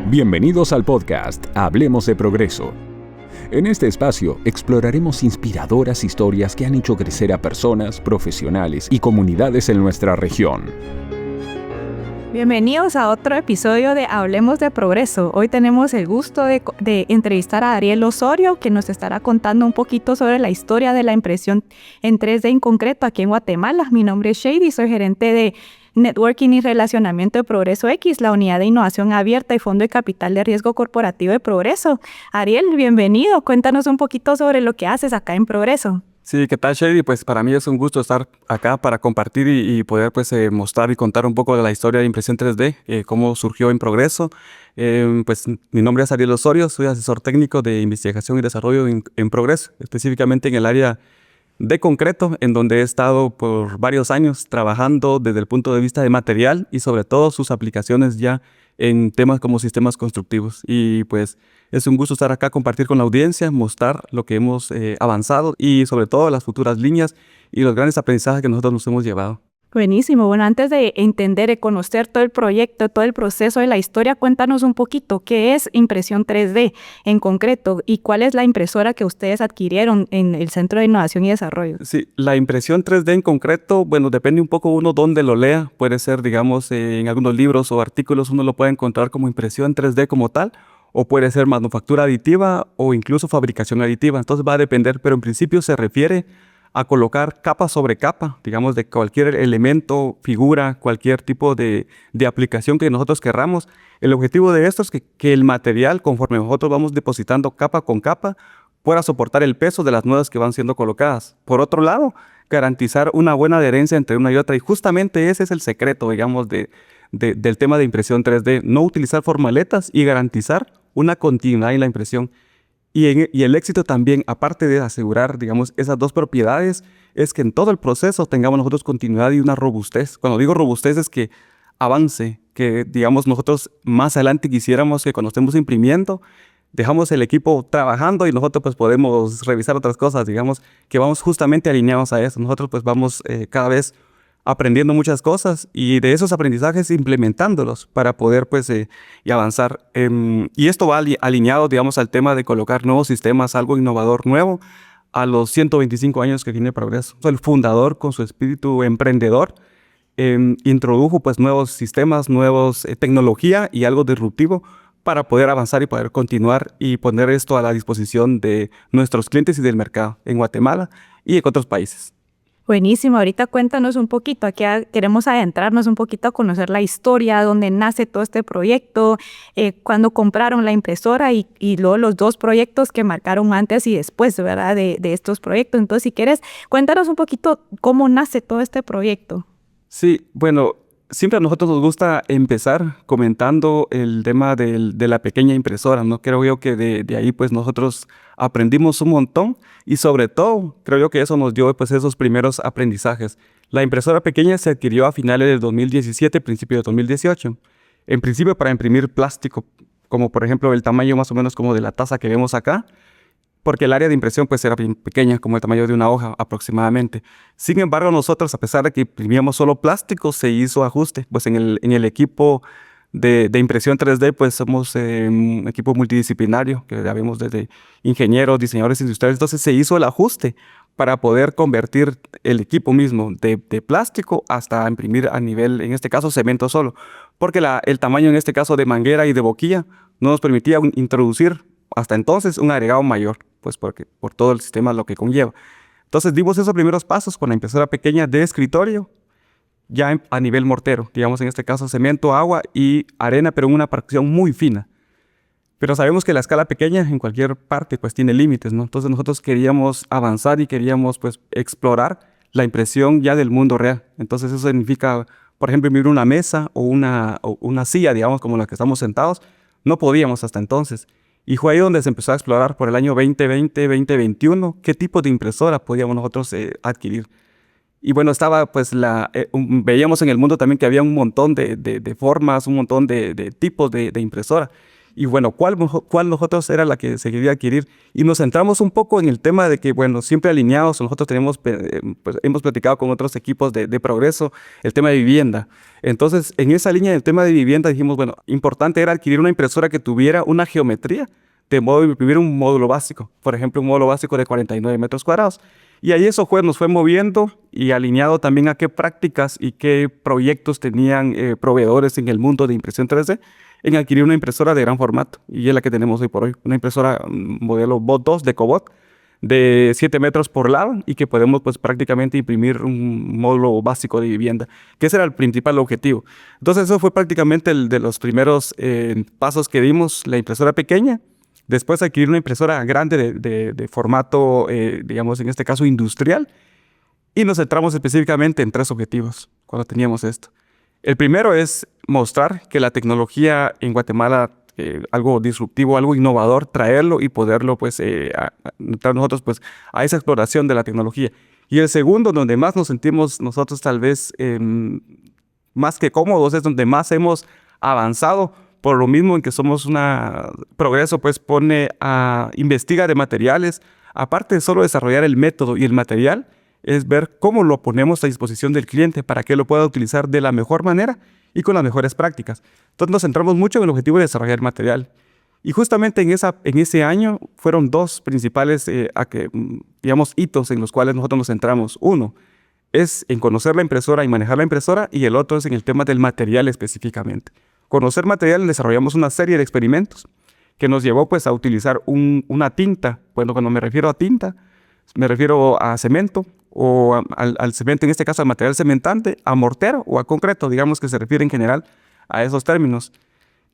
Bienvenidos al podcast Hablemos de Progreso. En este espacio exploraremos inspiradoras historias que han hecho crecer a personas, profesionales y comunidades en nuestra región. Bienvenidos a otro episodio de Hablemos de Progreso. Hoy tenemos el gusto de entrevistar a Ariel Osorio, que nos estará contando un poquito sobre la historia de la impresión en 3D en concreto aquí en Guatemala. Mi nombre es Shady, soy gerente de Networking y Relacionamiento de Progreso X, la unidad de innovación abierta y Fondo de Capital de Riesgo Corporativo de Progreso. Ariel, bienvenido. Cuéntanos un poquito sobre lo que haces acá en Progreso. Sí, ¿qué tal, Shady? Pues para mí es un gusto estar acá para compartir y poder mostrar y contar un poco de la historia de impresión 3D, cómo surgió en Progreso. Pues mi nombre es Ariel Osorio, soy asesor técnico de investigación y desarrollo en Progreso, específicamente en el área de concreto, en donde he estado por varios años trabajando desde el punto de vista de material y sobre todo sus aplicaciones ya en temas como sistemas constructivos. Y pues es un gusto estar acá, compartir con la audiencia, mostrar lo que hemos avanzado y sobre todo las futuras líneas y los grandes aprendizajes que nosotros nos hemos llevado. Buenísimo. Bueno, antes de entender y conocer todo el proyecto, todo el proceso de la historia, cuéntanos un poquito qué es impresión 3D en concreto y cuál es la impresora que ustedes adquirieron en el Centro de Innovación y Desarrollo. Sí, la impresión 3D en concreto, bueno, depende un poco uno dónde lo lea. Puede ser, digamos, en algunos libros o artículos uno lo puede encontrar como impresión 3D como tal, o puede ser manufactura aditiva o incluso fabricación aditiva. Entonces va a depender, pero en principio se refiere a colocar capa sobre capa, digamos, de cualquier elemento, figura, cualquier tipo de aplicación que nosotros querramos. El objetivo de esto es que el material, conforme nosotros vamos depositando capa con capa, pueda soportar el peso de las nuevas que van siendo colocadas. Por otro lado, garantizar una buena adherencia entre una y otra. Y justamente ese es el secreto, digamos, del tema de impresión 3D. No utilizar formaletas y garantizar una continuidad en la impresión. Y el éxito también, aparte de asegurar, digamos, esas dos propiedades, es que en todo el proceso tengamos nosotros continuidad y una robustez. Cuando digo robustez es que avance, que digamos nosotros más adelante quisiéramos que cuando estemos imprimiendo, dejamos el equipo trabajando y nosotros pues podemos revisar otras cosas, digamos, que vamos justamente alineados a eso. Nosotros pues vamos cada vez aprendiendo muchas cosas y de esos aprendizajes implementándolos para poder y avanzar. Y esto va alineado, digamos, al tema de colocar nuevos sistemas, algo innovador nuevo, a los 125 años que tiene Progreso. El fundador, con su espíritu emprendedor, introdujo pues nuevos sistemas, nuevos tecnología y algo disruptivo para poder avanzar y poder continuar y poner esto a la disposición de nuestros clientes y del mercado en Guatemala y en otros países. Buenísimo, ahorita cuéntanos un poquito, aquí queremos adentrarnos un poquito a conocer la historia, dónde nace todo este proyecto, cuándo compraron la impresora y luego los dos proyectos que marcaron antes y después, ¿verdad? De estos proyectos. Entonces, si quieres, cuéntanos un poquito cómo nace todo este proyecto. Sí, bueno, siempre a nosotros nos gusta empezar comentando el tema de la pequeña impresora, ¿no? Creo yo que de ahí pues nosotros aprendimos un montón y sobre todo creo yo que eso nos dio pues esos primeros aprendizajes. La impresora pequeña se adquirió a finales del 2017, principio de 2018. En principio para imprimir plástico, como por ejemplo el tamaño más o menos como de la taza que vemos acá, porque el área de impresión pues era bien pequeña, como el tamaño de una hoja aproximadamente. Sin embargo, nosotros, a pesar de que imprimíamos solo plástico, se hizo ajuste. Pues en el equipo de impresión 3D, pues somos un equipo multidisciplinario, que ya vemos desde ingenieros, diseñadores industriales. Entonces se hizo el ajuste para poder convertir el equipo mismo de plástico hasta imprimir a nivel, en este caso, cemento solo. Porque el tamaño, en este caso, de manguera y de boquilla, no nos permitía introducir hasta entonces un agregado mayor, pues por todo el sistema lo que conlleva. Entonces dimos esos primeros pasos con la impresora pequeña de escritorio, ya a nivel mortero, digamos en este caso cemento, agua y arena, pero en una fracción muy fina. Pero sabemos que la escala pequeña en cualquier parte pues tiene límites, ¿no? Entonces nosotros queríamos avanzar y queríamos pues explorar la impresión ya del mundo real. Entonces eso significa, por ejemplo, imprimir una mesa o una silla, digamos, como la que estamos sentados. No podíamos hasta entonces. Y fue ahí donde se empezó a explorar por el año 2020, 2021, qué tipo de impresora podíamos nosotros adquirir. Y bueno, estaba pues veíamos en el mundo también que había un montón de formas, un montón de tipos de impresora. y bueno, cuál nosotros era la que se quería adquirir. Y nos centramos un poco en el tema de que, bueno, siempre alineados, nosotros tenemos, pues, hemos platicado con otros equipos de Progreso, el tema de vivienda. Entonces, en esa línea del tema de vivienda dijimos, bueno, importante era adquirir una impresora que tuviera una geometría de modo de imprimir un módulo básico, por ejemplo, un módulo básico de 49 metros cuadrados. Y ahí eso nos fue moviendo y alineado también a qué prácticas y qué proyectos tenían proveedores en el mundo de impresión 3D en adquirir una impresora de gran formato. Y es la que tenemos hoy por hoy, una impresora modelo Bot 2 de Cobot de 7 metros por lado y que podemos pues prácticamente imprimir un módulo básico de vivienda, que ese era el principal objetivo. Entonces eso fue prácticamente el de los primeros pasos que dimos, la impresora pequeña. Después adquirir una impresora grande de formato, digamos, en este caso industrial. Y nos centramos específicamente en 3 objetivos cuando teníamos esto. El primero es mostrar que la tecnología en Guatemala, algo disruptivo, algo innovador, traerlo y poderlo, pues, entrar nosotros, pues, a esa exploración de la tecnología. Y el segundo, donde más nos sentimos nosotros tal vez más que cómodos, es donde más hemos avanzado, por lo mismo en que somos Progreso, pues, investiga de materiales, aparte de solo desarrollar el método y el material, es ver cómo lo ponemos a disposición del cliente para que lo pueda utilizar de la mejor manera y con las mejores prácticas. Entonces nos centramos mucho en el objetivo de desarrollar material. Y justamente en ese año fueron 2 principales digamos, hitos en los cuales nosotros nos centramos. Uno es en conocer la impresora y manejar la impresora, y el otro es en el tema del material específicamente. Conocer material, desarrollamos una serie de experimentos que nos llevó pues a utilizar una tinta. Bueno, cuando me refiero a tinta, me refiero a cemento, o al cemento, en este caso al material cementante, a mortero o a concreto, digamos que se refiere en general a esos términos.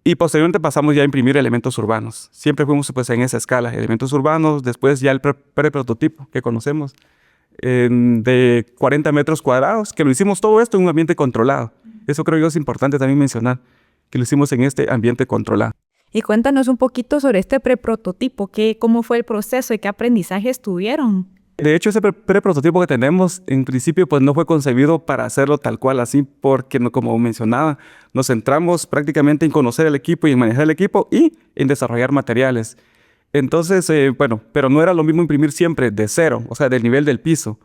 Y posteriormente pasamos ya a imprimir elementos urbanos. Siempre fuimos pues en esa escala, elementos urbanos, después ya el pre-prototipo que conocemos, de 40 metros cuadrados, que lo hicimos todo esto en un ambiente controlado. Eso creo yo es importante también mencionar, que lo hicimos en este ambiente controlado. Y cuéntanos un poquito sobre este pre-prototipo, cómo fue el proceso y qué aprendizajes tuvieron. De hecho, ese pre-prototipo que tenemos, en principio, pues no fue concebido para hacerlo tal cual así, porque, como mencionaba, nos centramos prácticamente en conocer el equipo y en manejar el equipo y en desarrollar materiales. Entonces, bueno, pero no era lo mismo imprimir siempre de cero, o sea, del nivel del piso,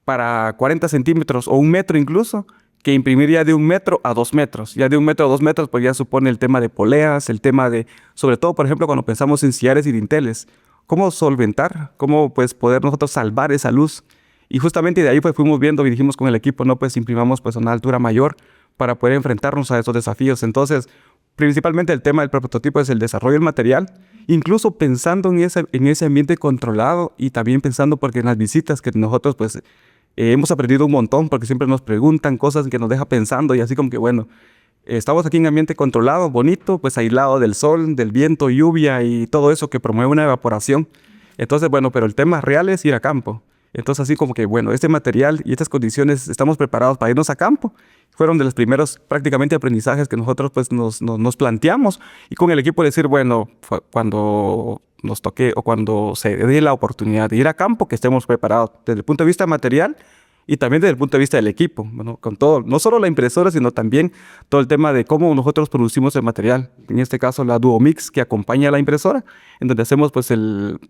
para 40 centímetros o 1 metro incluso, que imprimir ya de 1 metro a 2 metros. Ya de 1 metro a 2 metros, pues ya supone el tema de poleas, el tema de, sobre todo, por ejemplo, cuando pensamos en sillares y dinteles, cómo solventar, cómo pues poder nosotros salvar esa luz. Y justamente de ahí pues fuimos viendo y dijimos con el equipo, no, pues imprimamos pues a una altura mayor para poder enfrentarnos a esos desafíos. Entonces, principalmente el tema del prototipo es el desarrollo del material, incluso pensando en ese ambiente controlado, y también pensando porque en las visitas que nosotros pues hemos aprendido un montón, porque siempre nos preguntan cosas que nos deja pensando, y así como que bueno, estamos aquí en ambiente controlado, bonito, pues aislado del sol, del viento, lluvia y todo eso que promueve una evaporación. Entonces, bueno, pero el tema real es ir a campo. Entonces, así como que, bueno, este material y estas condiciones, estamos preparados para irnos a campo. Fueron de los primeros prácticamente aprendizajes que nosotros pues nos planteamos, y con el equipo decir, bueno, cuando nos toque o cuando se dé la oportunidad de ir a campo, que estemos preparados desde el punto de vista material y también desde el punto de vista del equipo, bueno, con todo, no solo la impresora, sino también todo el tema de cómo nosotros producimos el material. En este caso, la Duomix, que acompaña a la impresora, en donde hacemos pues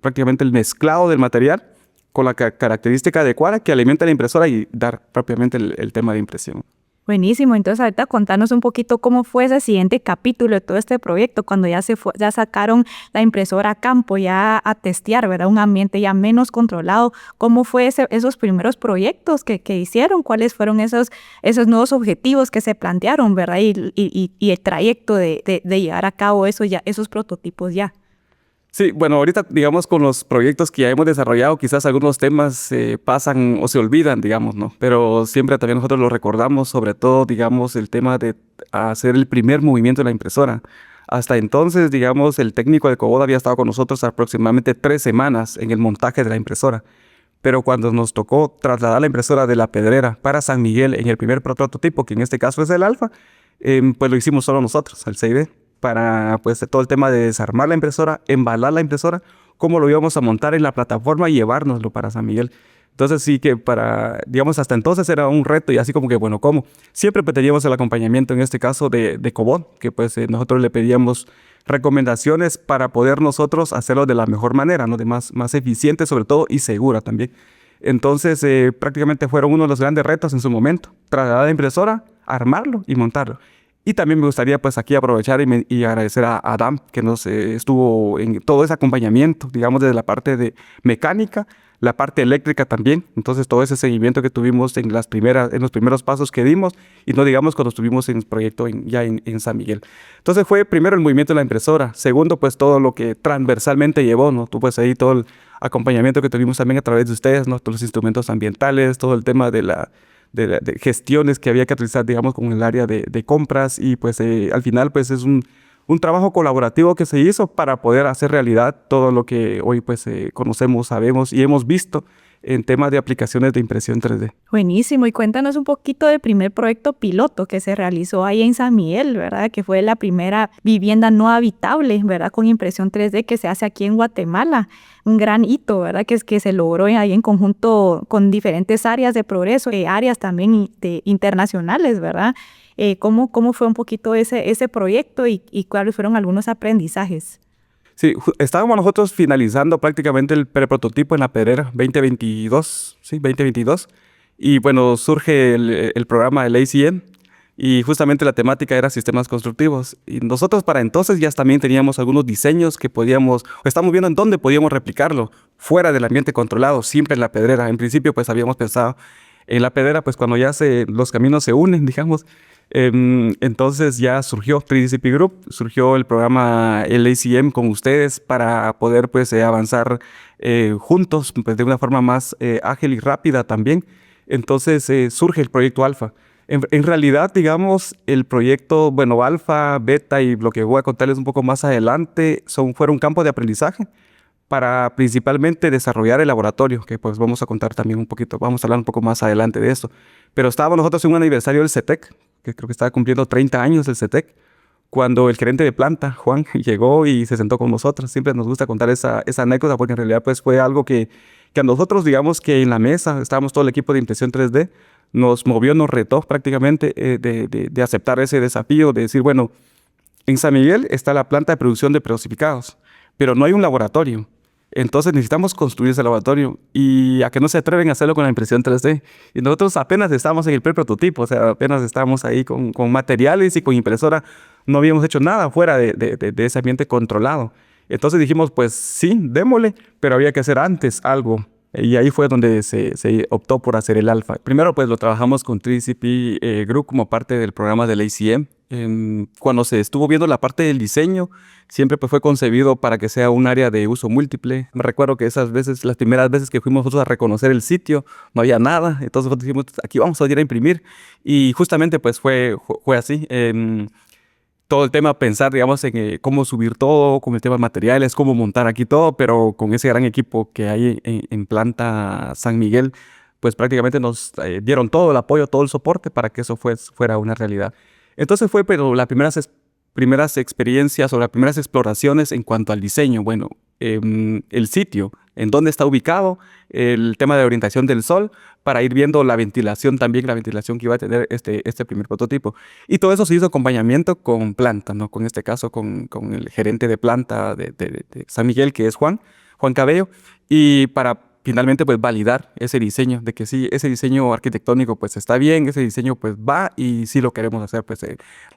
prácticamente el mezclado del material con la característica adecuada que alimenta la impresora y dar propiamente el tema de impresión. Buenísimo. Entonces, ahorita contanos un poquito cómo fue ese siguiente capítulo de todo este proyecto, cuando ya sacaron la impresora a campo, ya a testear, ¿verdad? Un ambiente ya menos controlado. ¿Cómo fue esos primeros proyectos que hicieron? ¿Cuáles fueron esos nuevos objetivos que se plantearon, ¿verdad? Y el trayecto de llevar a cabo esos prototipos ya. Sí, bueno, ahorita, digamos, con los proyectos que ya hemos desarrollado, quizás algunos temas pasan o se olvidan, digamos, ¿no? Pero siempre también nosotros lo recordamos, sobre todo, digamos, el tema de hacer el primer movimiento de la impresora. Hasta entonces, digamos, el técnico de Cobot había estado con nosotros aproximadamente 3 semanas en el montaje de la impresora. Pero cuando nos tocó trasladar la impresora de La Pedrera para San Miguel en el primer prototipo, que en este caso es el Alfa, pues lo hicimos solo nosotros, el CID, para pues todo el tema de desarmar la impresora, embalar la impresora, cómo lo íbamos a montar en la plataforma y llevárnoslo para San Miguel. Entonces sí que digamos, hasta entonces era un reto y así como que, bueno, ¿cómo? Siempre pues, teníamos el acompañamiento, en este caso, de Cobot, que pues nosotros le pedíamos recomendaciones para poder nosotros hacerlo de la mejor manera, ¿no? De más eficiente sobre todo y segura también. Entonces prácticamente fueron uno de los grandes retos en su momento, trasladar la impresora, armarlo y montarlo. Y también me gustaría pues aquí aprovechar y agradecer a Adam que nos estuvo en todo ese acompañamiento, digamos desde la parte de mecánica, la parte eléctrica también. Entonces todo ese seguimiento que tuvimos en los primeros pasos que dimos y no digamos cuando estuvimos en el proyecto ya en San Miguel. Entonces fue primero el movimiento de la impresora, segundo pues todo lo que transversalmente llevó, ¿no? Tú pues ahí todo el acompañamiento que tuvimos también a través de ustedes, ¿no? Todos los instrumentos ambientales, todo el tema de gestiones que había que realizar, digamos, con el área de compras y pues al final pues es un trabajo colaborativo que se hizo para poder hacer realidad todo lo que hoy pues conocemos, sabemos y hemos visto en temas de aplicaciones de impresión 3D. Buenísimo, y cuéntanos un poquito del primer proyecto piloto que se realizó ahí en San Miguel, ¿verdad? Que fue la primera vivienda no habitable, ¿verdad? Con impresión 3D que se hace aquí en Guatemala. Un gran hito, ¿verdad? Que se logró ahí en conjunto con diferentes áreas de progreso, áreas también internacionales, ¿verdad? ¿Cómo fue un poquito ese proyecto y cuáles fueron algunos aprendizajes? Sí, estábamos nosotros finalizando prácticamente el preprototipo en La Pedrera 2022, sí, 2022. Y bueno, surge el programa del ACM y justamente la temática era sistemas constructivos. Y nosotros para entonces ya también teníamos algunos diseños que estamos viendo en dónde podíamos replicarlo, fuera del ambiente controlado, siempre en La Pedrera. En principio pues habíamos pensado en La Pedrera, pues cuando ya los caminos se unen, digamos. Entonces ya surgió 3DCP Group, surgió el programa el ACM con ustedes para poder pues avanzar juntos pues, de una forma más ágil y rápida también. Entonces surge el proyecto Alfa. En realidad, digamos, el proyecto, bueno, Alfa, Beta y lo que voy a contarles un poco más adelante fueron un campo de aprendizaje para principalmente desarrollar el laboratorio, que pues vamos a contar también un poquito, vamos a hablar un poco más adelante de eso. Pero estábamos nosotros en un aniversario del CETEC, que creo que estaba cumpliendo 30 años el CETEC, cuando el gerente de planta, Juan, llegó y se sentó con nosotros. Siempre nos gusta contar esa anécdota porque en realidad pues fue algo que a nosotros, digamos que en la mesa, estábamos todo el equipo de impresión 3D, nos movió, nos retó prácticamente de aceptar ese desafío, de decir, bueno, en San Miguel está la planta de producción de preosificados, pero no hay un laboratorio. Entonces necesitamos construir ese laboratorio y a que no se atreven a hacerlo con la impresión 3D. Y nosotros apenas estábamos en el preprototipo, o sea, apenas estábamos ahí con materiales y con impresora. No habíamos hecho nada fuera de ese ambiente controlado. Entonces dijimos, pues sí, démosle, pero había que hacer antes algo. Y ahí fue donde se optó por hacer el Alfa. Primero, pues lo trabajamos con 3DCP Group como parte del programa del ACM. Cuando se estuvo viendo la parte del diseño, siempre pues fue concebido para que sea un área de uso múltiple. Me recuerdo que las primeras veces que fuimos nosotros a reconocer el sitio, no había nada. Entonces nosotros dijimos, aquí vamos a ir a imprimir. Y justamente pues fue así. Todo el tema, pensar, digamos, en cómo subir todo, con el tema de materiales, cómo montar aquí todo, pero con ese gran equipo que hay en Planta San Miguel, pues prácticamente nos dieron todo el apoyo, todo el soporte para que eso fuera una realidad. Entonces pero las primeras experiencias o las primeras exploraciones en cuanto al diseño, bueno, el sitio, en dónde está ubicado, el tema de orientación del sol, para ir viendo la ventilación también, la ventilación que iba a tener este primer prototipo. Y todo eso se hizo acompañamiento con planta, ¿no? Con este caso, con el gerente de planta de San Miguel, que es Juan Cabello, y para finalmente pues validar ese diseño, de que sí, ese diseño arquitectónico pues está bien, ese diseño pues va y sí lo queremos hacer pues.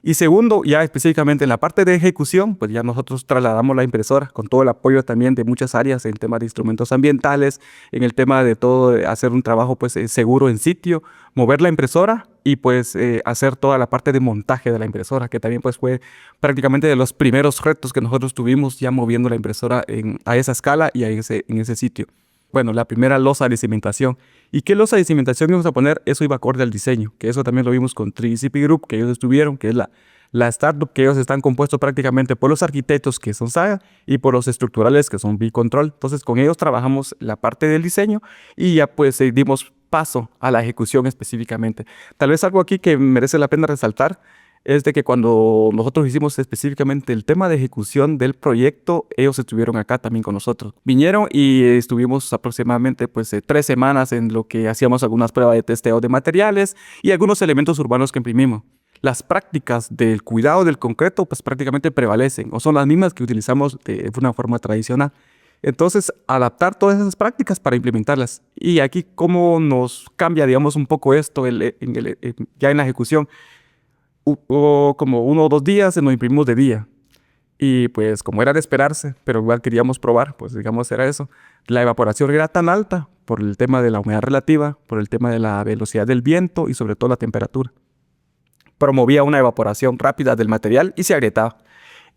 Y segundo, ya específicamente en la parte de ejecución, pues ya nosotros trasladamos la impresora con todo el apoyo también de muchas áreas en temas de instrumentos ambientales, en el tema de todo, hacer un trabajo pues seguro en sitio, mover la impresora y pues hacer toda la parte de montaje de la impresora, que también pues fue prácticamente de los primeros retos que nosotros tuvimos ya moviendo la impresora a esa escala y en ese sitio. Bueno, la primera losa de cimentación. ¿Y qué losa de cimentación íbamos a poner? Eso iba acorde al diseño, que eso también lo vimos con 3DCP Group, que ellos estuvieron, que es la startup, que ellos están compuestos prácticamente por los arquitectos, que son Saga, y por los estructurales, que son B-Control. Entonces, con ellos trabajamos la parte del diseño y ya pues dimos paso a la ejecución específicamente. Tal vez algo aquí que merece la pena resaltar. es de que cuando nosotros hicimos específicamente el tema de ejecución del proyecto, ellos estuvieron acá también con nosotros. Vinieron y estuvimos aproximadamente 3 semanas en lo que hacíamos algunas pruebas de testeo de materiales y algunos elementos urbanos que imprimimos. Las prácticas del cuidado del concreto pues prácticamente prevalecen o son las mismas que utilizamos de una forma tradicional. Entonces, adaptar todas esas prácticas para implementarlas. Y aquí, ¿cómo nos cambia, digamos, un poco esto ya en la ejecución? Hubo como 1 o 2 días nos imprimimos de día. Y pues como era de esperarse, pero igual queríamos probar, pues digamos era eso. La evaporación era tan alta por el tema de la humedad relativa, por el tema de la velocidad del viento y sobre todo la temperatura. Promovía una evaporación rápida del material y se agrietaba.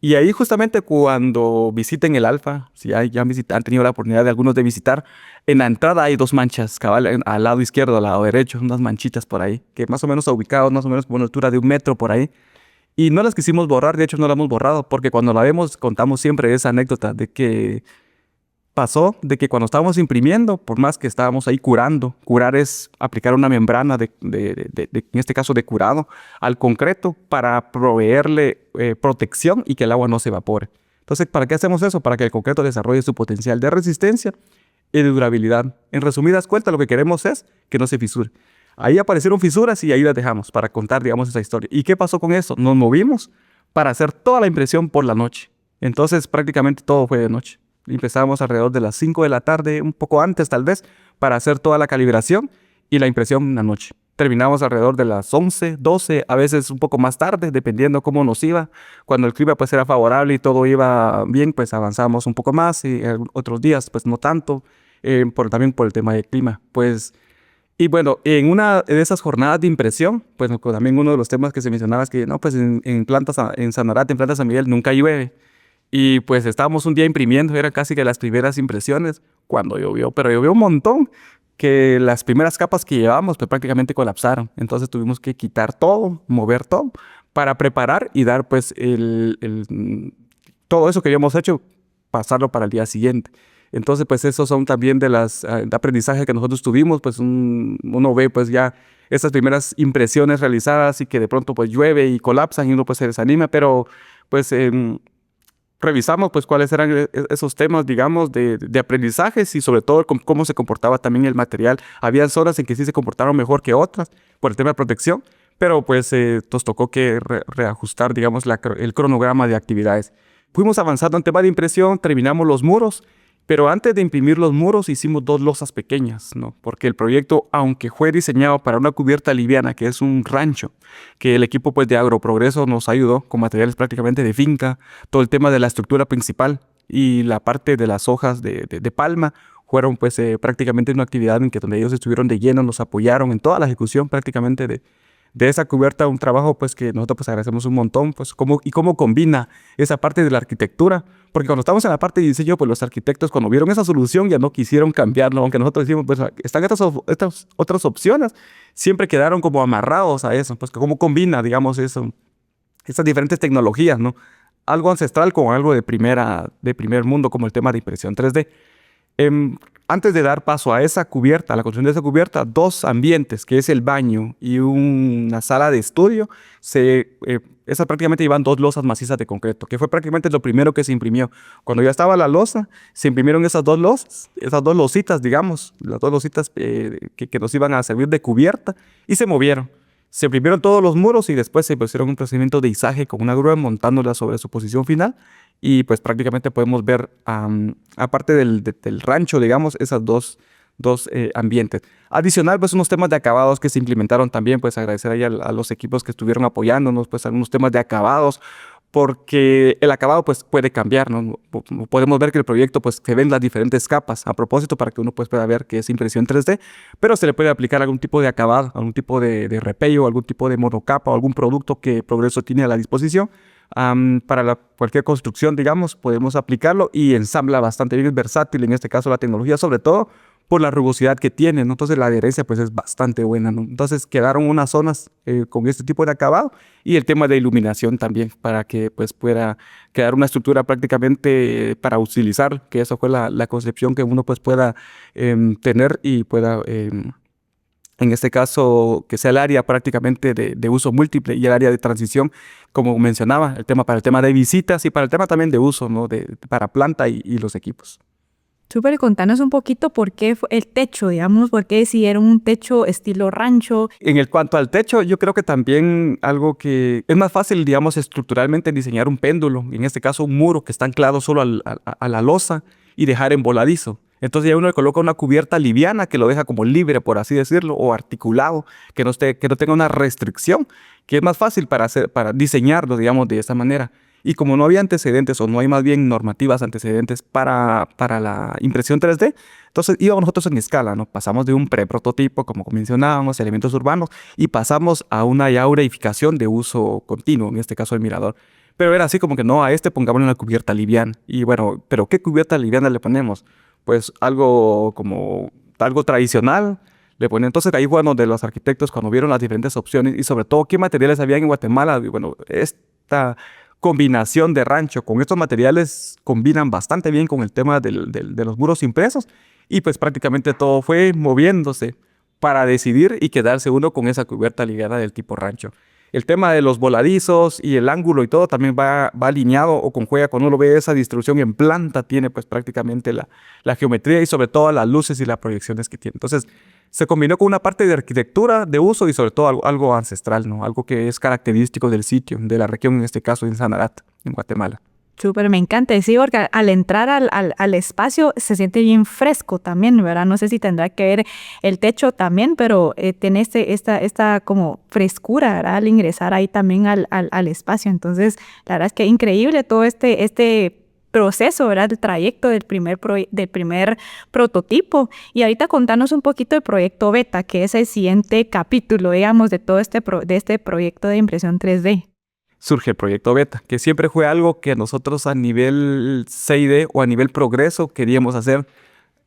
Y ahí justamente cuando visiten el Alfa, si han tenido la oportunidad de algunos de visitar, en la entrada hay 2 manchas, cabal, al lado izquierdo, al lado derecho, unas manchitas por ahí, que más o menos ubicados, más o menos por una altura de 1 metro por ahí. Y no las quisimos borrar, de hecho no las hemos borrado, porque cuando la vemos contamos siempre esa anécdota de que pasó, de que cuando estábamos imprimiendo, por más que estábamos ahí curando, curar es aplicar una membrana en este caso de curado, al concreto para proveerle protección y que el agua no se evapore. Entonces, ¿para qué hacemos eso? Para que el concreto desarrolle su potencial de resistencia y de durabilidad. En resumidas cuentas, lo que queremos es que no se fisure. Ahí aparecieron fisuras y ahí las dejamos para contar, digamos, esa historia. ¿Y qué pasó con eso? Nos movimos para hacer toda la impresión por la noche. Entonces, prácticamente todo fue de noche. Empezamos alrededor de las 5 de la tarde, un poco antes tal vez, para hacer toda la calibración y la impresión en la noche. Terminamos alrededor de las 11, 12, a veces un poco más tarde, dependiendo cómo nos iba. Cuando el clima pues era favorable y todo iba bien, pues avanzábamos un poco más y otros días pues no tanto, también por el tema del clima. Y bueno, en una de esas jornadas de impresión, pues también uno de los temas que se mencionaba es que no, pues en Sanarate, en Planta San Miguel, nunca llueve. Y pues estábamos un día imprimiendo, eran casi que las primeras impresiones cuando llovió, pero llovió un montón que las primeras capas que llevábamos pues prácticamente colapsaron. Entonces tuvimos que quitar todo, mover todo para preparar y dar pues todo eso que habíamos hecho, pasarlo para el día siguiente. Entonces pues esos son también de las aprendizajes que nosotros tuvimos, pues uno ve pues ya esas primeras impresiones realizadas y que de pronto pues llueve y colapsan y uno pues se desanima, pero pues revisamos pues cuáles eran esos temas, digamos, de aprendizajes y sobre todo cómo se comportaba también el material. Había zonas en que sí se comportaron mejor que otras por el tema de protección, pero pues nos tocó que reajustar, digamos, el cronograma de actividades. Fuimos avanzando en tema de impresión, terminamos los muros, pero antes de imprimir los muros hicimos 2 losas pequeñas, ¿no? Porque el proyecto, aunque fue diseñado para una cubierta liviana, que es un rancho, que el equipo pues de Agroprogreso nos ayudó con materiales prácticamente de finca, todo el tema de la estructura principal y la parte de las hojas de palma, fueron pues prácticamente una actividad en que donde ellos estuvieron de lleno, nos apoyaron en toda la ejecución prácticamente de esa cubierta, un trabajo pues que nosotros pues agradecemos un montón, pues cómo combina esa parte de la arquitectura, porque cuando estamos en la parte de diseño, pues los arquitectos cuando vieron esa solución ya no quisieron cambiarlo, aunque nosotros decimos, pues están estas otras opciones, siempre quedaron como amarrados a eso, pues cómo combina, digamos, eso, estas diferentes tecnologías, ¿no? Algo ancestral con algo de primer mundo, como el tema de impresión 3D. Antes de dar paso a esa cubierta, a la construcción de esa cubierta, 2 ambientes, que es el baño y una sala de estudio, esas prácticamente iban 2 losas macizas de concreto, que fue prácticamente lo primero que se imprimió. Cuando ya estaba la losa, se imprimieron esas 2 losas, esas 2 lositas, digamos, las 2 lositas que nos iban a servir de cubierta, y se movieron. Se imprimieron todos los muros y después se hicieron un procedimiento de izaje con una grúa montándola sobre su posición final. Y pues prácticamente podemos ver, aparte del rancho, digamos, esas dos ambientes. Adicional, pues unos temas de acabados que se implementaron también, pues agradecer ahí a los equipos que estuvieron apoyándonos, pues algunos temas de acabados, porque el acabado pues puede cambiar, ¿no? Podemos ver que el proyecto pues se ven las diferentes capas a propósito para que uno pues pueda ver que es impresión 3D, pero se le puede aplicar algún tipo de acabado, algún tipo de repello, algún tipo de monocapa o algún producto que Progreso tiene a la disposición. Para cualquier construcción, digamos, podemos aplicarlo y ensambla bastante bien, es versátil en este caso la tecnología, sobre todo por la rugosidad que tiene, ¿no? Entonces la adherencia pues es bastante buena, ¿no? Entonces quedaron unas zonas con este tipo de acabado y el tema de iluminación también para que pues pueda quedar una estructura prácticamente para utilizar, que eso fue la concepción que uno pues pueda tener y pueda en este caso, que sea el área prácticamente de uso múltiple y el área de transición, como mencionaba, para el tema de visitas y para el tema también de uso, ¿no? Para planta y los equipos. Súper, contanos un poquito por qué fue el techo, digamos, por qué decidieron un techo estilo rancho. Cuanto al techo, yo creo que también algo que es más fácil, digamos, estructuralmente diseñar un péndulo, en este caso un muro que está anclado solo a la losa y dejar en voladizo. Entonces ya uno le coloca una cubierta liviana que lo deja como libre, por así decirlo, o articulado, que no tenga una restricción, que es más fácil para diseñarlo, digamos, de esa manera. Y como no había antecedentes, o no hay más bien normativas antecedentes para la impresión 3D, entonces íbamos nosotros en escala, ¿no? Pasamos de un preprototipo, como mencionábamos, elementos urbanos, y pasamos a una ya edificación de uso continuo, en este caso el mirador. Pero era así como que no, a pongámosle una cubierta liviana. Y bueno, ¿pero qué cubierta liviana le ponemos? Pues algo tradicional. Entonces ahí fue donde los arquitectos, cuando vieron las diferentes opciones y sobre todo qué materiales había en Guatemala, y bueno, esta combinación de rancho con estos materiales combinan bastante bien con el tema de los muros impresos, y pues prácticamente todo fue moviéndose para decidir y quedarse uno con esa cubierta ligada del tipo rancho. El tema de los voladizos y el ángulo y todo también va alineado o conjuega cuando uno ve esa distribución en planta, tiene pues prácticamente la geometría y sobre todo las luces y las proyecciones que tiene. Entonces se combinó con una parte de arquitectura, de uso y sobre todo algo ancestral, ¿no? Algo que es característico del sitio, de la región, en este caso en Sanarate, en Guatemala. Súper, me encanta. Sí, porque al entrar al espacio se siente bien fresco también, ¿verdad? No sé si tendrá que ver el techo también, pero tiene esta como frescura, ¿verdad? Al ingresar ahí también al espacio. Entonces, la verdad es que increíble todo este proceso, ¿verdad? El trayecto del primer prototipo. Y ahorita contanos un poquito del proyecto Beta, que es el siguiente capítulo, digamos, de todo este proyecto de impresión 3D. Surge el proyecto Beta, que siempre fue algo que nosotros a nivel 6D o a nivel progreso queríamos hacer,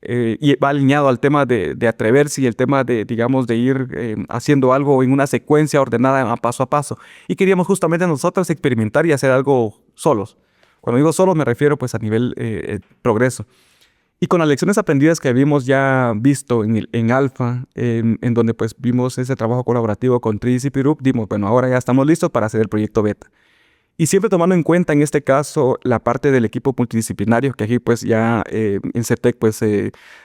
y va alineado al tema de atreverse y el tema digamos, de ir haciendo algo en una secuencia ordenada a paso. Y queríamos justamente nosotros experimentar y hacer algo solos. Cuando digo solos me refiero pues a nivel progreso. Y con las lecciones aprendidas que habíamos ya visto en Alfa, en donde pues vimos ese trabajo colaborativo con Tris y Pirup, dimos, bueno, ahora ya estamos listos para hacer el proyecto Beta. Y siempre tomando en cuenta en este caso la parte del equipo multidisciplinario, que aquí pues ya en CETEC pues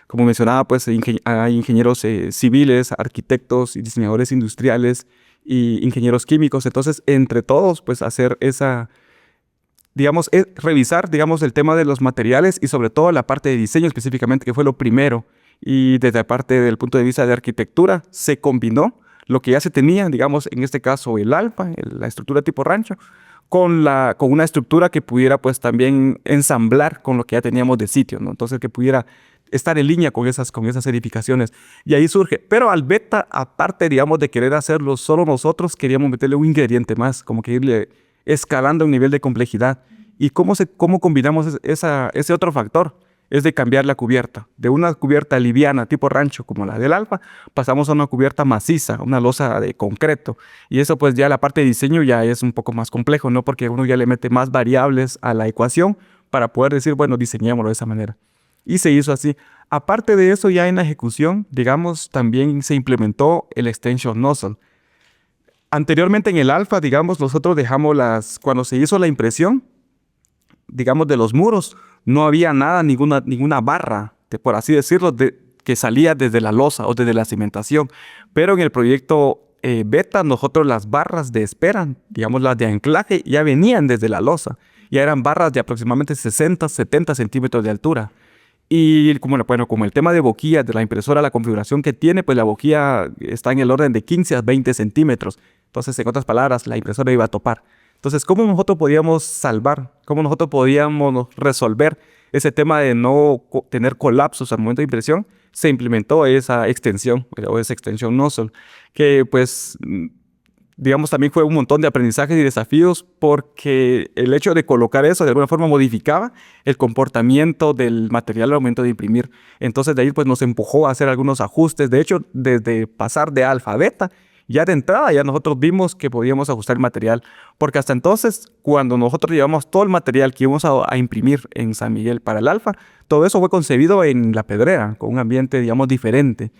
como mencionaba pues hay ingenieros civiles, arquitectos y diseñadores industriales y ingenieros químicos. Entonces entre todos pues hacer revisar, digamos, el tema de los materiales y sobre todo la parte de diseño específicamente, que fue lo primero. Y desde la parte del punto de vista de arquitectura, se combinó lo que ya se tenía, digamos, en este caso el Alfa, la estructura tipo rancho, con una estructura que pudiera pues también ensamblar con lo que ya teníamos de sitio, ¿no? Entonces que pudiera estar en línea con esas edificaciones. Y ahí surge. Pero al Beta, aparte, digamos, de querer hacerlo solo nosotros, queríamos meterle un ingrediente más, como que irle escalando un nivel de complejidad. ¿Y cómo combinamos ese otro factor? Es de cambiar la cubierta. De una cubierta liviana tipo rancho como la del Alfa, pasamos a una cubierta maciza, una losa de concreto. Y eso pues ya la parte de diseño ya es un poco más complejo, ¿no? Porque uno ya le mete más variables a la ecuación para poder decir, bueno, diseñémoslo de esa manera. Y se hizo así. Aparte de eso, ya en la ejecución, digamos, también se implementó el extension nozzle. Anteriormente en el Alfa, digamos, nosotros dejamos cuando se hizo la impresión, digamos, de los muros, no había nada, ninguna barra, por así decirlo, que salía desde la losa o desde la cimentación. Pero en el proyecto Beta, nosotros las barras de espera, digamos las de anclaje, ya venían desde la losa. Ya eran barras de aproximadamente 60, 70 centímetros de altura. Y como el tema de boquilla de la impresora, la configuración que tiene, pues la boquilla está en el orden de 15 a 20 centímetros. Entonces, en otras palabras, la impresora iba a topar. Entonces, ¿cómo nosotros podíamos salvar? ¿Cómo nosotros podíamos resolver ese tema de no tener colapsos al momento de impresión? Se implementó esa extensión, o esa extensión nozzle, que pues, digamos, también fue un montón de aprendizajes y desafíos, porque el hecho de colocar eso de alguna forma modificaba el comportamiento del material al momento de imprimir. Entonces, de ahí pues nos empujó a hacer algunos ajustes. De hecho, desde pasar de alfa a beta, ya de entrada ya nosotros vimos que podíamos ajustar el material, porque hasta entonces, cuando nosotros llevamos todo el material que íbamos a imprimir en San Miguel para el Alfa, todo eso fue concebido en La Pedrera, con un ambiente, digamos, diferente.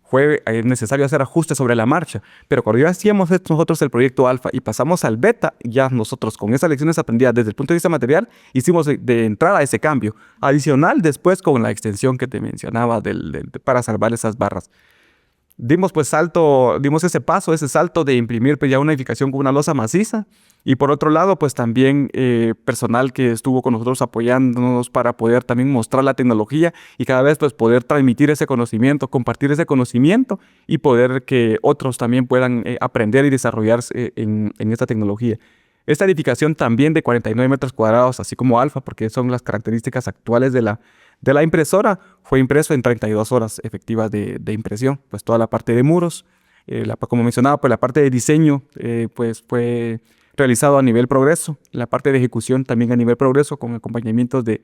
fue necesario hacer ajustes sobre la marcha. Pero cuando ya hacíamos nosotros el proyecto alfa y pasamos al beta, ya nosotros con esas lecciones aprendidas desde el punto de vista material, hicimos de entrada ese cambio. Adicional después con la extensión que te mencionaba para salvar esas barras. Dimos ese paso, ese salto de imprimir pues ya una edificación con una losa maciza. Y por otro lado, pues también personal que estuvo con nosotros apoyándonos para poder también mostrar la tecnología y cada vez pues poder transmitir ese conocimiento, compartir ese conocimiento y poder que otros también puedan aprender y desarrollarse en esta tecnología. Esta edificación también de 49 metros cuadrados, así como alfa, porque son las características actuales de la impresora, fue impreso en 32 horas efectivas de impresión. Pues toda la parte de muros, como mencionaba, pues la parte de diseño pues fue realizado a nivel progreso, la parte de ejecución también a nivel progreso, con acompañamientos de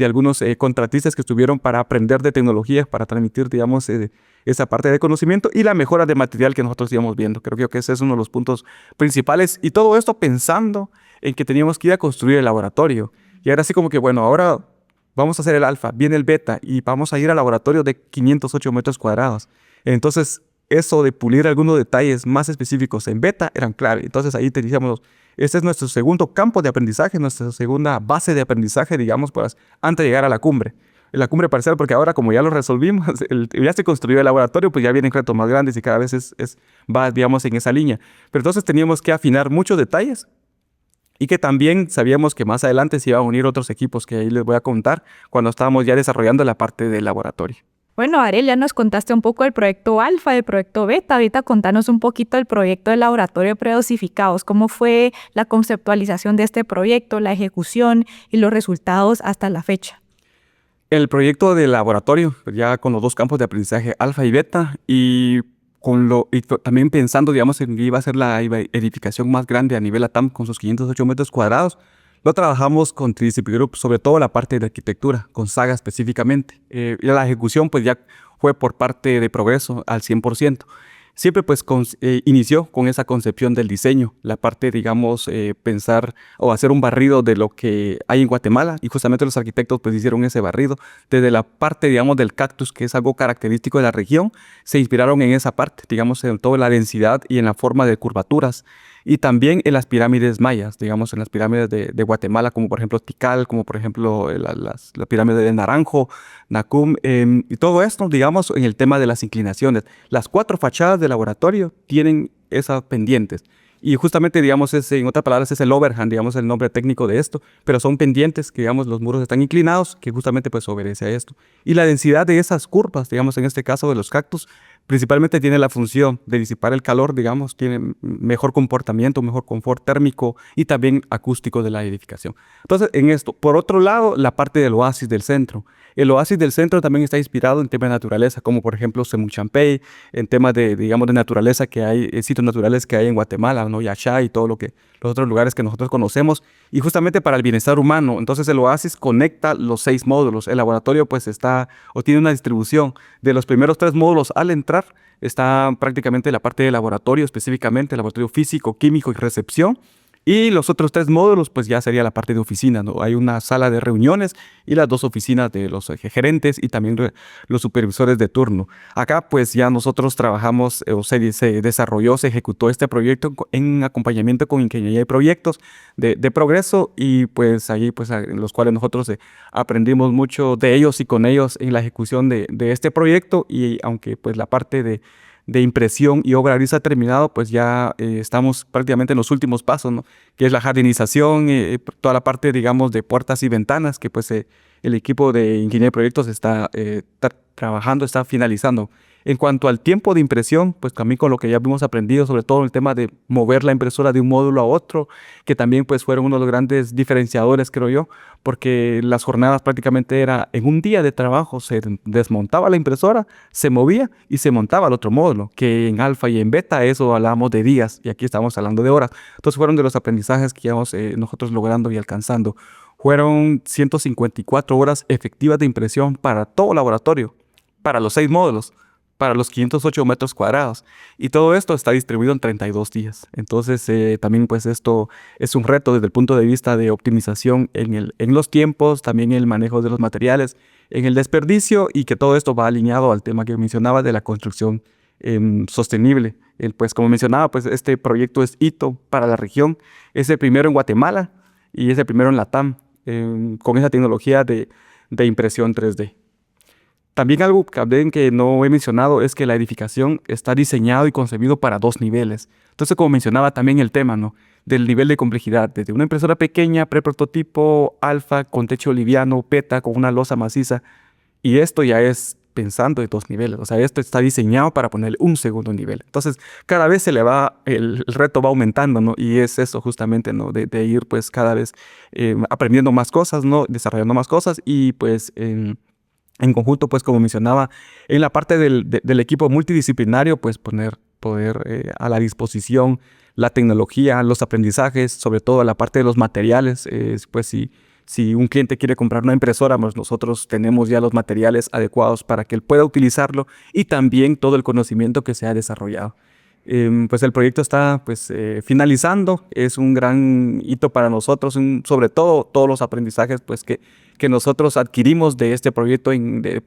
algunos contratistas que estuvieron para aprender de tecnologías, para transmitir, digamos, esa parte de conocimiento y la mejora de material que nosotros íbamos viendo. Creo que ese es uno de los puntos principales. Y todo esto pensando en que teníamos que ir a construir el laboratorio. Y era así como que, bueno, ahora vamos a hacer el alfa, viene el beta y vamos a ir al laboratorio de 508 metros cuadrados. Entonces, eso de pulir algunos detalles más específicos en beta eran clave. Entonces, ahí te decíamos, este es nuestro segundo campo de aprendizaje, nuestra segunda base de aprendizaje, digamos, pues, antes de llegar a la cumbre. La cumbre parcial, porque ahora como ya lo resolvimos, ya se construyó el laboratorio, pues ya vienen retos más grandes y cada vez va, digamos, en esa línea. Pero entonces teníamos que afinar muchos detalles y que también sabíamos que más adelante se iban a unir otros equipos que ahí les voy a contar cuando estábamos ya desarrollando la parte del laboratorio. Bueno, Ariel, ya nos contaste un poco del proyecto alfa, del proyecto beta. Ahorita contanos un poquito del proyecto del laboratorio de predosificados. ¿Cómo fue la conceptualización de este proyecto, la ejecución y los resultados hasta la fecha? El proyecto de laboratorio, ya con los dos campos de aprendizaje alfa y beta, y también pensando, digamos, en que iba a ser la edificación más grande a nivel LATAM con sus 508 metros cuadrados, lo trabajamos con Tridisciplinary Group, sobre todo la parte de arquitectura, con Saga específicamente. Y la ejecución pues ya fue por parte de Progreso al 100%. Siempre pues inició con esa concepción del diseño, la parte, digamos, pensar o hacer un barrido de lo que hay en Guatemala, y justamente los arquitectos pues hicieron ese barrido. Desde la parte, digamos, del cactus, que es algo característico de la región, se inspiraron en esa parte, digamos, en toda la densidad y en la forma de curvaturas. Y también en las pirámides mayas, digamos, en las pirámides de Guatemala, como por ejemplo Tikal, como por ejemplo la pirámide de Naranjo, Nacum, y todo esto, digamos, en el tema de las inclinaciones. Las 4 fachadas del laboratorio tienen esas pendientes. Y justamente, digamos, en otras palabras, es el overhand, digamos, el nombre técnico de esto, pero son pendientes que, digamos, los muros están inclinados, que justamente pues obedece a esto. Y la densidad de esas curvas, digamos, en este caso de los cactus, principalmente tiene la función de disipar el calor, digamos, tiene mejor comportamiento, mejor confort térmico y también acústico de la edificación. Entonces, en esto, por otro lado, la parte del oasis del centro. El oasis del centro también está inspirado en temas de naturaleza, como por ejemplo Semuchampey, en temas de, digamos, de naturaleza que hay, sitios naturales que hay en Guatemala, ¿no? Yaxá y todo los otros lugares que nosotros conocemos, y justamente para el bienestar humano. Entonces el oasis conecta los 6 módulos. El laboratorio pues tiene una distribución de los primeros 3 módulos. Al entrar está prácticamente la parte de laboratorio, específicamente laboratorio físico, químico y recepción. Y los otros 3 módulos, pues ya sería la parte de oficina, ¿no? Hay una sala de reuniones y las 2 oficinas de los gerentes y también los supervisores de turno. Acá, pues ya nosotros trabajamos, se desarrolló, se ejecutó este proyecto en acompañamiento con Ingeniería de Proyectos de Progreso, y pues ahí, pues en los cuales nosotros aprendimos mucho de ellos y con ellos en la ejecución de este proyecto. Y aunque pues la parte de impresión y obra gris ha terminado, pues ya estamos prácticamente en los últimos pasos, ¿no? Que es la jardinización, toda la parte, digamos, de puertas y ventanas, que pues el equipo de Ingeniería de Proyectos está trabajando, está finalizando. En cuanto al tiempo de impresión, pues también con lo que ya hemos aprendido, sobre todo el tema de mover la impresora de un módulo a otro, que también pues fueron uno de los grandes diferenciadores, creo yo, porque las jornadas prácticamente era en un día de trabajo, se desmontaba la impresora, se movía y se montaba el otro módulo, que en alfa y en beta eso hablábamos de días, y aquí estamos hablando de horas. Entonces fueron de los aprendizajes que íbamos nosotros logrando y alcanzando. Fueron 154 horas efectivas de impresión para todo laboratorio, para los 6 módulos, para los 508 metros cuadrados. Y todo esto está distribuido en 32 días. Entonces, también pues esto es un reto desde el punto de vista de optimización en los tiempos, también el manejo de los materiales, en el desperdicio y que todo esto va alineado al tema que mencionaba de la construcción sostenible. Pues como mencionaba, pues este proyecto es hito para la región. Es el primero en Guatemala y es el primero en LATAM con esa tecnología de impresión 3D. También algo que no he mencionado es que la edificación está diseñado y concebido para 2 niveles. Entonces, como mencionaba también el tema, ¿no?, del nivel de complejidad, desde una impresora pequeña, preprototipo, alfa, con techo liviano, beta, con una losa maciza. Y esto ya es pensando en 2 niveles. O sea, esto está diseñado para ponerle un segundo nivel. Entonces, cada vez el reto va aumentando, ¿no? Y es eso justamente, ¿no?, de ir pues cada vez aprendiendo más cosas, ¿no?, desarrollando más cosas y pues en conjunto, pues como mencionaba, en la parte del equipo multidisciplinario, pues poder a la disposición la tecnología, los aprendizajes, sobre todo la parte de los materiales. Pues si un cliente quiere comprar una impresora, pues nosotros tenemos ya los materiales adecuados para que él pueda utilizarlo y también todo el conocimiento que se ha desarrollado. Pues el proyecto está finalizando, es un gran hito para nosotros, sobre todo todos los aprendizajes pues que nosotros adquirimos de este proyecto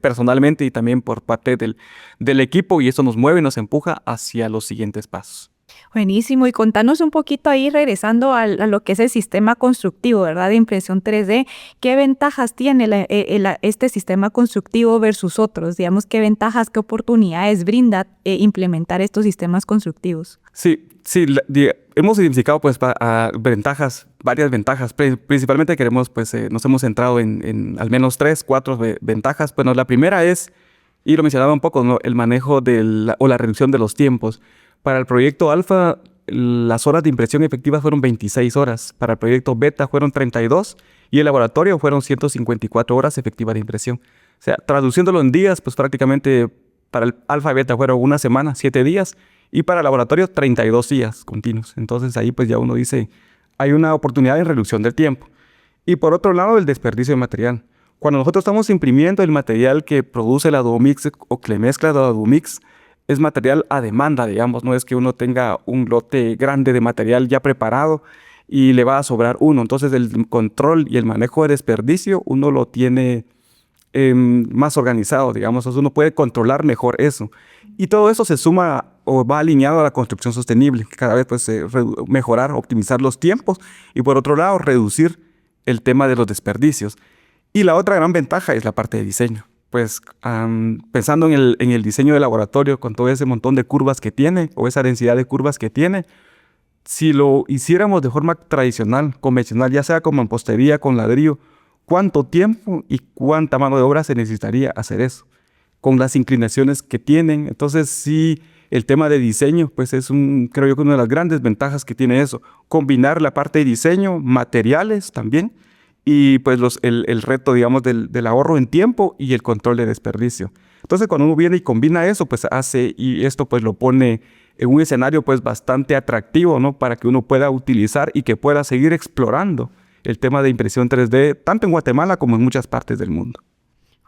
personalmente y también por parte del equipo, y eso nos mueve y nos empuja hacia los siguientes pasos. Buenísimo. Y contanos un poquito ahí, regresando a lo que es el sistema constructivo, ¿verdad?, de impresión 3D. ¿Qué ventajas tiene este sistema constructivo versus otros? Digamos, ¿qué ventajas, qué oportunidades brinda implementar estos sistemas constructivos? Sí, hemos identificado pues varias ventajas. Principalmente nos hemos centrado en al menos 3, 4 ventajas. Bueno, la primera es, y lo mencionaba un poco, ¿no?, el manejo o la reducción de los tiempos. Para el proyecto alfa, las horas de impresión efectivas fueron 26 horas. Para el proyecto beta fueron 32 y el laboratorio fueron 154 horas efectivas de impresión. O sea, traduciéndolo en días, pues prácticamente para el alfa y beta fueron una semana, 7 días, y para el laboratorio 32 días continuos. Entonces ahí pues ya uno dice, hay una oportunidad de reducción del tiempo. Y por otro lado, el desperdicio de material. Cuando nosotros estamos imprimiendo el material que produce la Duomix o que le mezcla la Duomix, es material a demanda, digamos. No es que uno tenga un lote grande de material ya preparado y le va a sobrar uno. Entonces el control y el manejo de desperdicio uno lo tiene más organizado, digamos. Entonces uno puede controlar mejor eso. Y todo eso se suma o va alineado a la construcción sostenible, que cada vez pues mejorar, optimizar los tiempos y por otro lado reducir el tema de los desperdicios. Y la otra gran ventaja es la parte de diseño. Pues pensando en el diseño del laboratorio, con todo ese montón de curvas que tiene, o esa densidad de curvas que tiene, si lo hiciéramos de forma tradicional, convencional, ya sea con mampostería, con ladrillo, ¿cuánto tiempo y cuánta mano de obra se necesitaría hacer eso? Con las inclinaciones que tienen. Entonces sí, el tema de diseño, pues creo yo que una de las grandes ventajas que tiene eso, combinar la parte de diseño, materiales también, y pues el reto, digamos, del ahorro en tiempo y el control de desperdicio. Entonces, cuando uno viene y combina eso, pues y esto pues lo pone en un escenario pues bastante atractivo, ¿no?, para que uno pueda utilizar y que pueda seguir explorando el tema de impresión 3D, tanto en Guatemala como en muchas partes del mundo.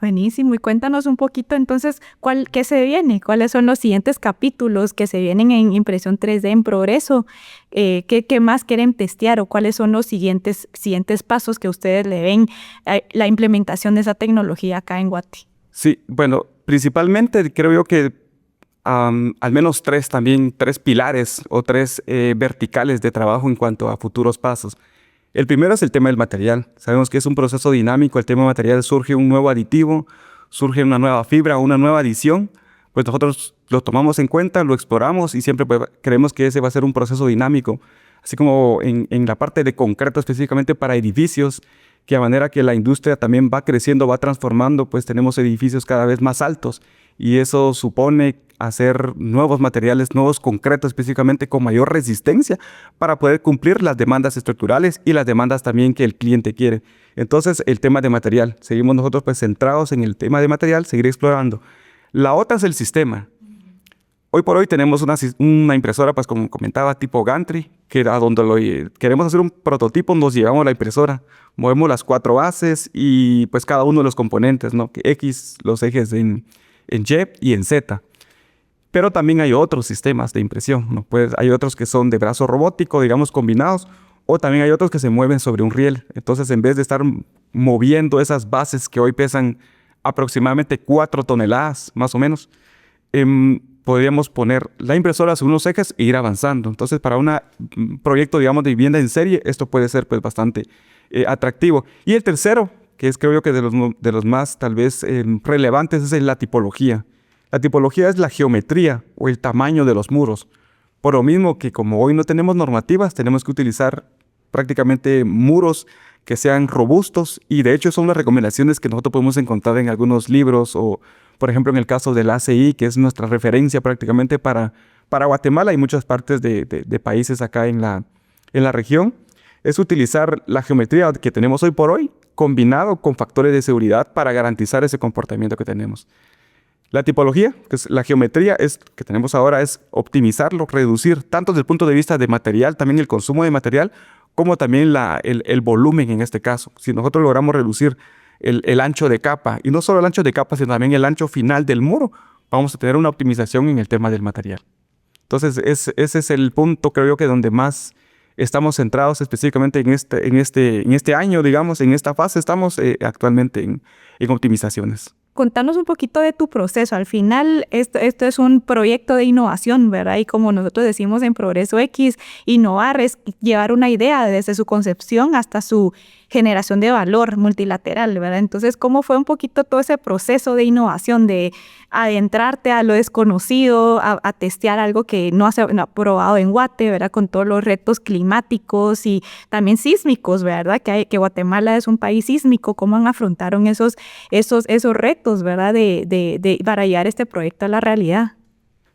Buenísimo. Y cuéntanos un poquito entonces qué se viene, cuáles son los siguientes capítulos que se vienen en impresión 3D en progreso, qué más quieren testear o cuáles son los siguientes pasos que ustedes le ven la implementación de esa tecnología acá en Guate. Sí, bueno, principalmente creo yo que al menos 3 pilares o 3 verticales de trabajo en cuanto a futuros pasos. El primero es el tema del material. Sabemos que es un proceso dinámico. El tema material, surge un nuevo aditivo, surge una nueva fibra, una nueva adición. Pues nosotros lo tomamos en cuenta, lo exploramos y siempre pues, creemos que ese va a ser un proceso dinámico. Así como en la parte de concreto específicamente para edificios, que a manera que la industria también va creciendo, va transformando, pues tenemos edificios cada vez más altos y eso supone hacer nuevos materiales, nuevos concretos específicamente con mayor resistencia para poder cumplir las demandas estructurales y las demandas también que el cliente quiere. Entonces, el tema de material. Seguimos nosotros pues centrados en el tema de material, seguir explorando. La otra es el sistema. Hoy por hoy tenemos una impresora, pues como comentaba, tipo gantry, que a donde queremos hacer un prototipo, nos llevamos la impresora, movemos las 4 bases y pues cada uno de los componentes, ¿no? X, los ejes en Y y en Z. Pero también hay otros sistemas de impresión, ¿no? Pues hay otros que son de brazo robótico, digamos, combinados, o también hay otros que se mueven sobre un riel. Entonces, en vez de estar moviendo esas bases que hoy pesan aproximadamente 4 toneladas, más o menos, podríamos poner la impresora sobre unos ejes e ir avanzando. Entonces, para un proyecto, digamos, de vivienda en serie, esto puede ser pues bastante atractivo. Y el tercero, que es creo yo que de los más tal vez relevantes, es la tipología. La tipología es la geometría o el tamaño de los muros. Por lo mismo que como hoy no tenemos normativas, tenemos que utilizar prácticamente muros que sean robustos, y de hecho son las recomendaciones que nosotros podemos encontrar en algunos libros, o por ejemplo en el caso del ACI, que es nuestra referencia prácticamente para Guatemala y muchas partes de países acá en la región, es utilizar la geometría que tenemos hoy por hoy combinado con factores de seguridad para garantizar ese comportamiento que tenemos. La tipología, que es la geometría que tenemos ahora, es optimizarlo, reducir, tanto desde el punto de vista de material, también el consumo de material, como también el volumen en este caso. Si nosotros logramos reducir el ancho de capa, y no solo el ancho de capa, sino también el ancho final del muro, vamos a tener una optimización en el tema del material. Entonces, ese es el punto, creo yo, que donde más estamos centrados específicamente en este año, digamos, en esta fase, estamos actualmente en optimizaciones. Contanos un poquito de tu proceso. Al final, esto es un proyecto de innovación, ¿verdad? Y como nosotros decimos en Progreso X, innovar es llevar una idea desde su concepción hasta su generación de valor multilateral, ¿verdad? Entonces, ¿cómo fue un poquito todo ese proceso de innovación, de adentrarte a lo desconocido, a testear algo que no has probado en Guate, ¿verdad? Con todos los retos climáticos y también sísmicos, ¿verdad? Que Guatemala es un país sísmico. ¿Cómo afrontaron esos retos, ¿verdad? Para llevar este proyecto a la realidad.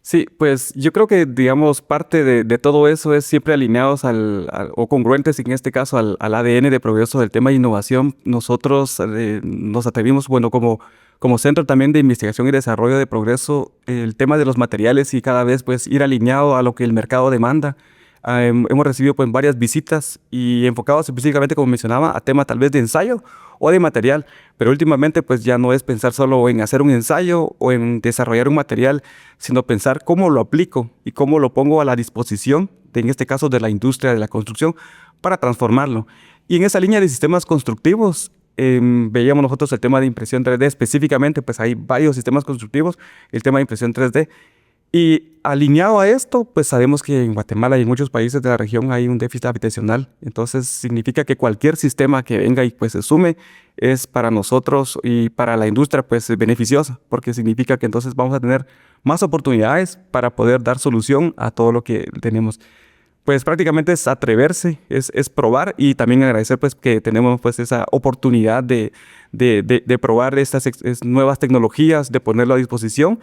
Sí, pues yo creo que, digamos, parte de todo eso es siempre alineados o congruentes, en este caso, al ADN de Progreso del tema de innovación. Nosotros nos atrevimos, bueno, como centro también de investigación y desarrollo de Progreso, el tema de los materiales y cada vez pues ir alineado a lo que el mercado demanda. Hemos recibido pues varias visitas y enfocados específicamente, como mencionaba, a tema tal vez de ensayo o de material, pero últimamente pues ya no es pensar solo en hacer un ensayo o en desarrollar un material, sino pensar cómo lo aplico y cómo lo pongo a la disposición, en este caso de la industria de la construcción, para transformarlo. Y en esa línea de sistemas constructivos, veíamos nosotros el tema de impresión 3D específicamente, pues hay varios sistemas constructivos, el tema de impresión 3D. Y alineado a esto, pues sabemos que en Guatemala y en muchos países de la región hay un déficit habitacional. Entonces significa que cualquier sistema que venga y pues se sume es para nosotros y para la industria pues beneficiosa, porque significa que entonces vamos a tener más oportunidades para poder dar solución a todo lo que tenemos. Pues prácticamente es atreverse, es probar, y también agradecer pues que tenemos pues esa oportunidad de probar estas nuevas tecnologías, de ponerlo a disposición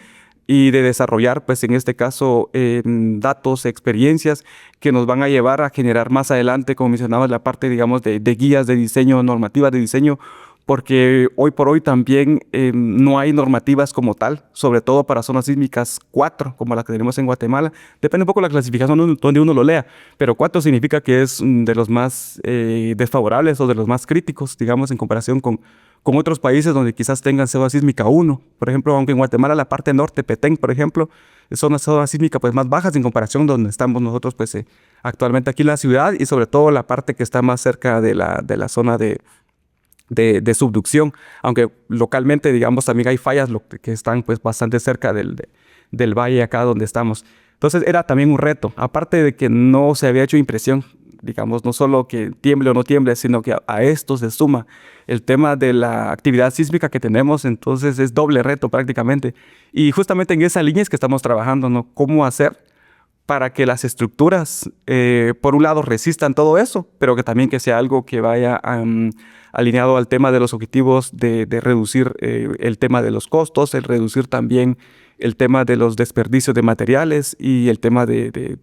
y de desarrollar, pues en este caso, datos, experiencias que nos van a llevar a generar más adelante, como mencionaba, la parte, digamos, de guías de diseño, normativas de diseño, porque hoy por hoy también no hay normativas como tal, sobre todo para zonas sísmicas 4, como la que tenemos en Guatemala. Depende un poco de la clasificación donde uno lo lea, pero 4 significa que es de los más desfavorables o de los más críticos, digamos, en comparación con otros países donde quizás tengan zona sísmica 1. Por ejemplo, aunque en Guatemala la parte norte, Petén, por ejemplo, son una zona sísmica pues más bajas en comparación donde estamos nosotros pues actualmente aquí en la ciudad, y sobre todo la parte que está más cerca de la zona de subducción, aunque localmente, digamos, también hay fallas que están pues bastante cerca del valle acá donde estamos. Entonces era también un reto, aparte de que no se había hecho impresión, digamos, no solo que tiemble o no tiemble, sino que a esto se suma el tema de la actividad sísmica que tenemos. Entonces es doble reto prácticamente, y justamente en esa línea es que estamos trabajando, ¿no? ¿Cómo hacer para que las estructuras, por un lado, resistan todo eso, pero que también que sea algo que vaya alineado al tema de los objetivos de reducir el tema de los costos, el reducir también el tema de los desperdicios de materiales y el tema de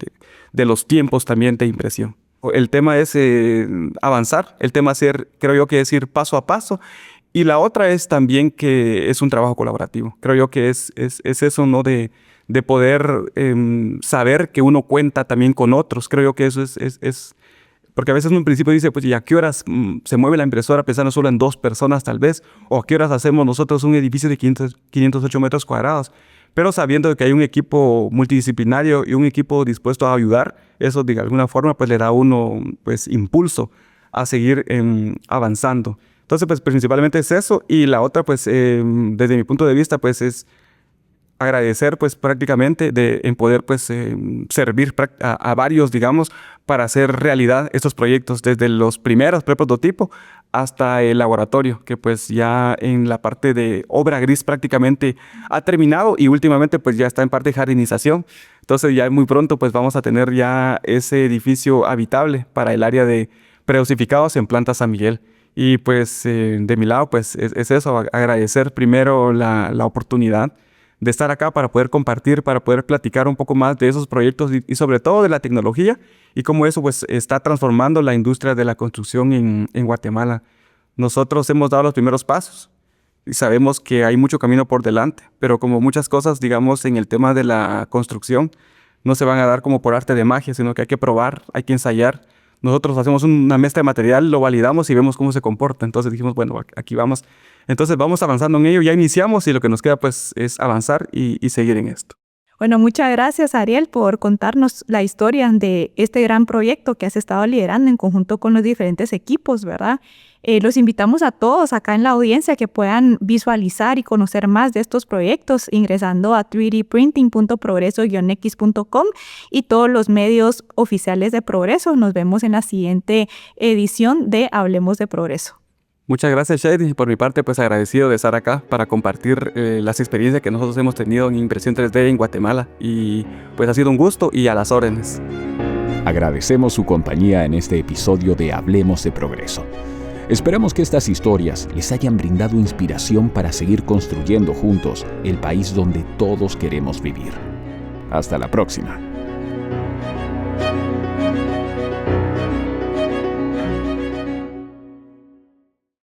los tiempos también de impresión? El tema es avanzar, el tema creo yo que es ir paso a paso. Y la otra es también que es un trabajo colaborativo. Creo yo que es eso, ¿no? De poder saber que uno cuenta también con otros. Creo yo que eso es porque a veces uno en principio dice, pues, ¿y a qué horas se mueve la impresora pensando solo en 2 personas tal vez? ¿O a qué horas hacemos nosotros un edificio de 508 metros cuadrados? Pero sabiendo que hay un equipo multidisciplinario y un equipo dispuesto a ayudar, eso de alguna forma pues le da a uno pues impulso a seguir avanzando. Entonces, pues principalmente es eso. Y la otra, pues desde mi punto de vista, pues es agradecer pues prácticamente en poder pues servir a varios, digamos, para hacer realidad estos proyectos, desde los primeros pre-prototipo hasta el laboratorio, que pues ya en la parte de obra gris prácticamente ha terminado y últimamente pues ya está en parte de jardinización. Entonces ya muy pronto pues vamos a tener ya ese edificio habitable para el área de preosificados en Planta San Miguel. Y pues de mi lado pues es eso, agradecer primero la oportunidad de estar acá para poder compartir, para poder platicar un poco más de esos proyectos y sobre todo de la tecnología y cómo eso pues está transformando la industria de la construcción en Guatemala. Nosotros hemos dado los primeros pasos y sabemos que hay mucho camino por delante, pero como muchas cosas, digamos, en el tema de la construcción, no se van a dar como por arte de magia, sino que hay que probar, hay que ensayar. Nosotros hacemos una mezcla de material, lo validamos y vemos cómo se comporta. Entonces dijimos, bueno, aquí vamos. Entonces vamos avanzando en ello, ya iniciamos y lo que nos queda pues es avanzar y seguir en esto. Bueno, muchas gracias, Ariel, por contarnos la historia de este gran proyecto que has estado liderando en conjunto con los diferentes equipos, ¿verdad? Los invitamos a todos acá en la audiencia que puedan visualizar y conocer más de estos proyectos ingresando a 3dprinting.progreso-x.com y todos los medios oficiales de Progreso. Nos vemos en la siguiente edición de Hablemos de Progreso. Muchas gracias, Shady. Por mi parte, pues agradecido de estar acá para compartir las experiencias que nosotros hemos tenido en impresión 3D en Guatemala. Y pues ha sido un gusto y a las órdenes. Agradecemos su compañía en este episodio de Hablemos de Progreso. Esperamos que estas historias les hayan brindado inspiración para seguir construyendo juntos el país donde todos queremos vivir. Hasta la próxima.